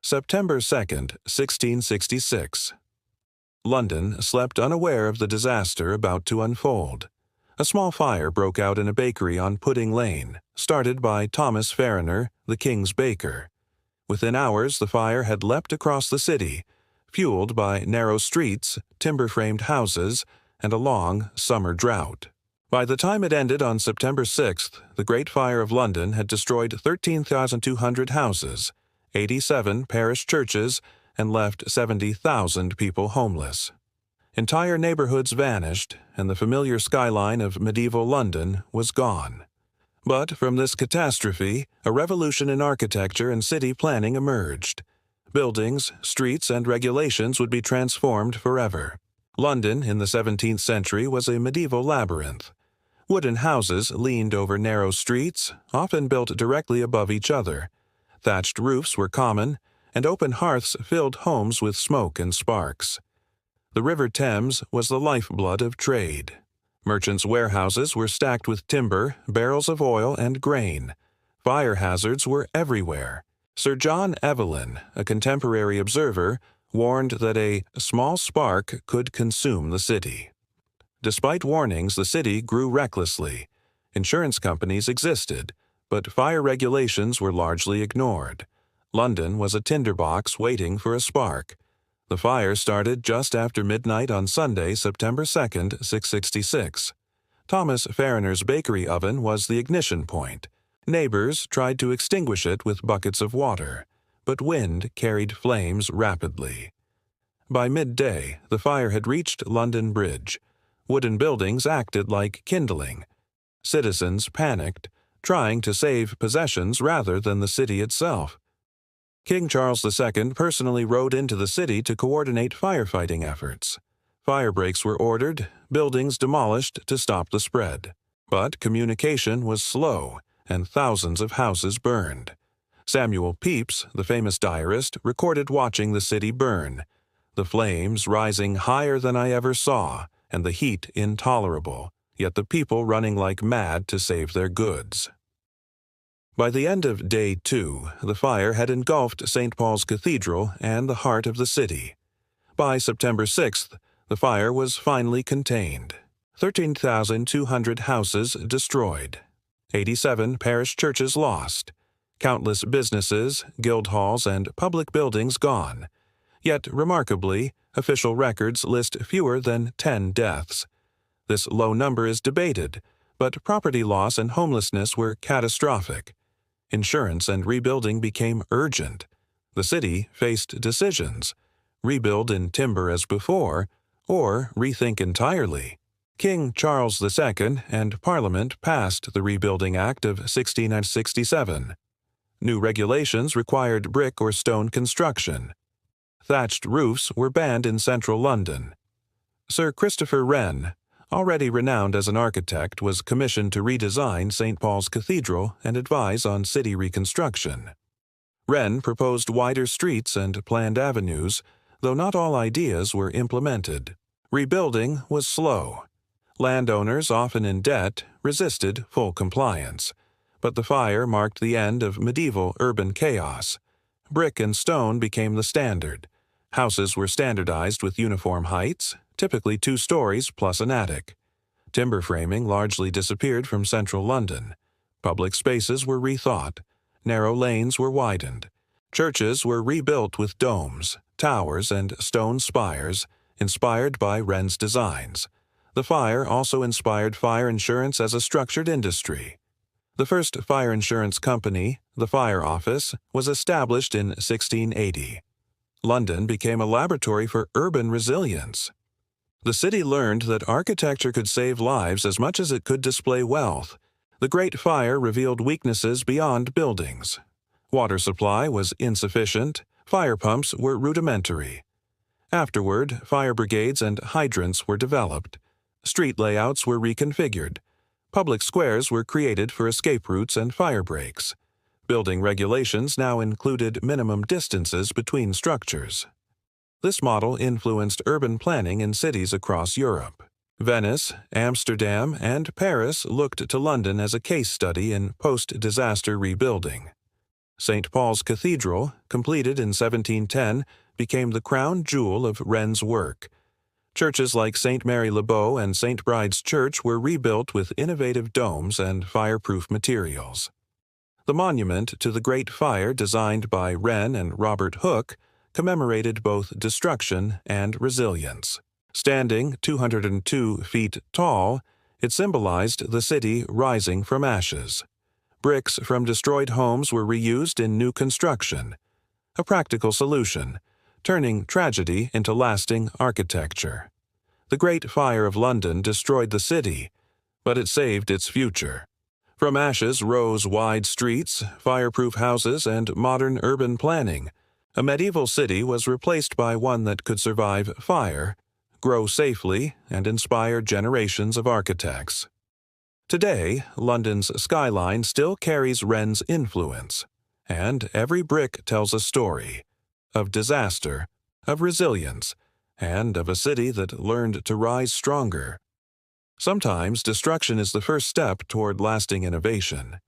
September 2nd, 1666. London slept unaware of the disaster about to unfold. A small fire broke out in a bakery on Pudding Lane, started by Thomas Farriner, the king's baker. Within hours, the fire had leapt across the city, fueled by narrow streets, timber-framed houses, and a long summer drought. By the time it ended on September 6th, the Great Fire of London had destroyed 13,200 houses, 87 parish churches, and left 70,000 people homeless. Entire neighborhoods vanished, and the familiar skyline of medieval London was gone. But from this catastrophe, a revolution in architecture and city planning emerged. Buildings, streets, and regulations would be transformed forever. London in the 17th century was a medieval labyrinth. Wooden houses leaned over narrow streets, often built directly above each other. Thatched roofs were common, and open hearths filled homes with smoke and sparks. The River Thames was the lifeblood of trade. Merchants' warehouses were stacked with timber, barrels of oil, and grain. Fire hazards were everywhere. Sir John Evelyn, a contemporary observer, warned that a small spark could consume the city. Despite warnings, the city grew recklessly. Insurance companies existed, but fire regulations were largely ignored. London was a tinderbox waiting for a spark. The fire started just after midnight on Sunday, September 2nd, 666. Thomas Farriner's bakery oven was the ignition point. Neighbors tried to extinguish it with buckets of water, but wind carried flames rapidly. By midday, the fire had reached London Bridge. Wooden buildings acted like kindling. Citizens panicked, trying to save possessions rather than the city itself. King Charles II personally rode into the city to coordinate firefighting efforts. Fire breaks were ordered, buildings demolished to stop the spread. But communication was slow, and thousands of houses burned. Samuel Pepys, the famous diarist, recorded watching the city burn, the flames rising higher than I ever saw, and the heat intolerable, yet the people running like mad to save their goods. By the end of Day 2, the fire had engulfed St. Paul's Cathedral and the heart of the city. By September 6th, the fire was finally contained. 13,200 houses destroyed. 87 parish churches lost. Countless businesses, guild halls, and public buildings gone. Yet, remarkably, official records list fewer than 10 deaths. This low number is debated, but property loss and homelessness were catastrophic. Insurance and rebuilding became urgent. The city faced decisions: rebuild in timber as before, or rethink entirely. King Charles II and Parliament passed the Rebuilding Act of 1667. New regulations required brick or stone construction. Thatched roofs were banned in central London. Sir Christopher Wren, already renowned as an architect, was commissioned to redesign St. Paul's Cathedral and advise on city reconstruction. Wren proposed wider streets and planned avenues, though not all ideas were implemented. Rebuilding was slow. Landowners, often in debt, resisted full compliance. But the fire marked the end of medieval urban chaos. Brick and stone became the standard. Houses were standardized with uniform heights, typically 2 stories plus an attic. Timber framing largely disappeared from central London. Public spaces were rethought. Narrow lanes were widened. Churches were rebuilt with domes, towers, and stone spires, inspired by Wren's designs. The fire also inspired fire insurance as a structured industry. The first fire insurance company, the Fire Office, was established in 1680. London became a laboratory for urban resilience. The city learned that architecture could save lives as much as it could display wealth. The Great Fire revealed weaknesses beyond buildings. Water supply was insufficient, fire pumps were rudimentary. Afterward, fire brigades and hydrants were developed. Street layouts were reconfigured. Public squares were created for escape routes and fire breaks. Building regulations now included minimum distances between structures. This model influenced urban planning in cities across Europe. Venice, Amsterdam, and Paris looked to London as a case study in post-disaster rebuilding. St. Paul's Cathedral, completed in 1710, became the crown jewel of Wren's work. Churches like St. Mary Le Bow and St. Bride's Church were rebuilt with innovative domes and fireproof materials. The monument to the Great Fire, designed by Wren and Robert Hooke, commemorated both destruction and resilience. Standing 202 feet tall, it symbolized the city rising from ashes. Bricks from destroyed homes were reused in new construction, a practical solution, turning tragedy into lasting architecture. The Great Fire of London destroyed the city, but it saved its future. From ashes rose wide streets, fireproof houses, and modern urban planning. A medieval city was replaced by one that could survive fire, grow safely, and inspire generations of architects. Today, London's skyline still carries Wren's influence, and every brick tells a story of disaster, of resilience, and of a city that learned to rise stronger. Sometimes destruction is the first step toward lasting innovation.